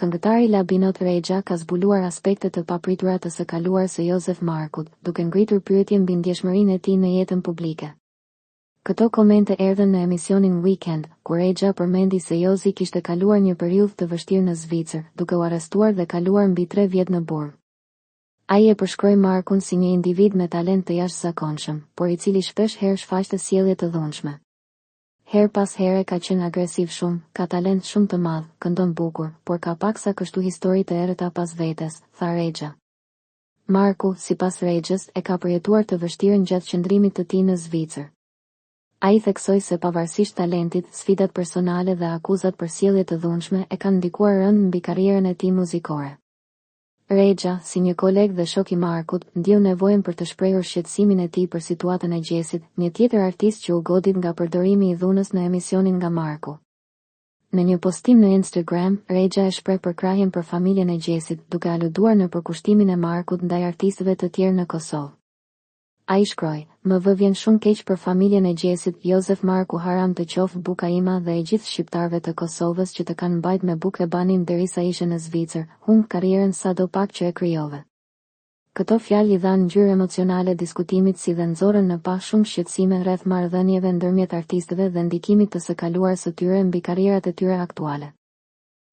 Këngëtari Labinot Regja ka zbuluar aspekte të papritura të së kaluar së Josef Markut, duke ngritur pyetje mbi ndjeshmërinë e tij në jetën publike. Këto komente erdhën në emisionin Weekend, ku Regja përmendi se Jozi kishte kaluar një periudhë të vështirë në Zvicër, duke u arrestuar dhe kaluar mbi 3 vjet në burg. Ai e përshkroi Markun si një individ me talent të jashtëzakonshëm, por i cili shpesh herë shfaqte sjellje të dhunshme. Her pas here ka qenë agresiv shumë, ka talent shumë të madh, këndon bukur, por ka paksa kështu histori të errëta pas vetes, tha Regja. Marku, sipas Regjës, e ka përjetuar të vështirën gjatë qëndrimit të tij në Zvicër. Ai theksoi se pavarësisht talentit, sfidat personale dhe akuzat për sjellje të dhunshme e kanë ndikuar rënd mbi karrierën e tij muzikore. Regja, si një koleg dhe shok i Markut, ndjeu nevojën për të shprehur shqetësimin e tij për situatën e Gjesit, një tjetër artist që u godit nga përdorimi i dhunës në emisionin nga Marku. Në një postim në Instagram, Regja e shpreh përkrahjen për familjen e Gjesit, duke aluduar në përkushtimin e Markut ndaj artistëve të tjerë në Kosovë. Ai shkroi: "Më vjen shumë keq për familjen e Gjesit, Josef Marku haram të qoftë buka ima dhe e gjithë shqiptarëve të Kosovës që të kanë mbajt me bukë banin derisa ishe në Zvicër, humb karrierën sadopak që e krijove." Këto fjalë i dhanë ngjyrë emocionale diskutimit si dhe nxorën në pa shumë shqetësime rreth marrëdhënieve ndërmjet artistëve dhe ndikimit të së kaluar së tyre mbi karrierat e tyre aktuale.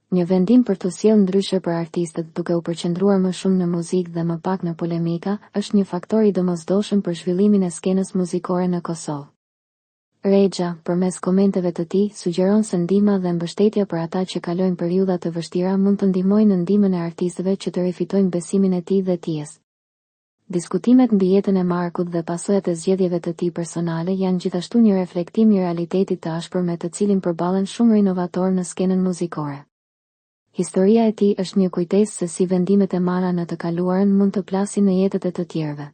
Një vendim për të sjellë ndryshe për artistët, duke u përqendruar më shumë në muzikë dhe më pak në polemika, është një faktor i domosdoshëm për zhvillimin e skenës muzikore në Kosovë. Regja, përmes komenteve të tij, sugjeron se ndihma dhe mbështetja për ata që kalojnë periudha të vështira mund të ndihmojnë në ndihmën e artistëve që të rifitojnë besimin e tij dhe tjes. Diskutimet mbi jetën e Markut dhe pasojat e zgjedhjeve të tij personale janë gjithashtu një reflektim i realitetit të ashpër me të cilin përballen shumë inovatorë në skenën muzikore. Historia e tij është një kujtesë se si vendimet e marra në të kaluarën mund të plasin në jetët e të tjerëve.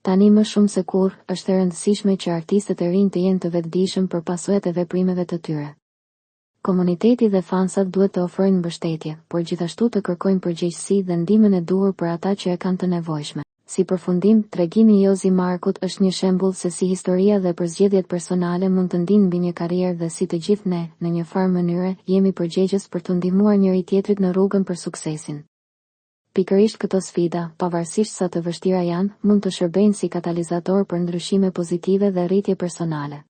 Tani më shumë se kurrë, është e rëndësishme që artistët e rinj të jenë të vetëdijshëm për pasojat e veprimeve të tyre. Komuniteti dhe fansat duhet të ofrojnë mbështetje, por gjithashtu të kërkojnë përgjegjësi dhe ndihmën e duhur për ata që e kanë të nevojshme. Si përfundim, tregimi i Jozi Markut është një shembull se si historia dhe përzgjedhjet personale mund të ndihmojnë mbi një karrierë dhe si të gjithë ne, në një farë mënyre, jemi përgjegjës për të ndihmuar njëri tjetrit në rrugën për suksesin. Pikërisht këto sfida, pavarësisht sa të vështira janë, mund të shërbejnë si katalizator për ndryshime pozitive dhe rritje personale.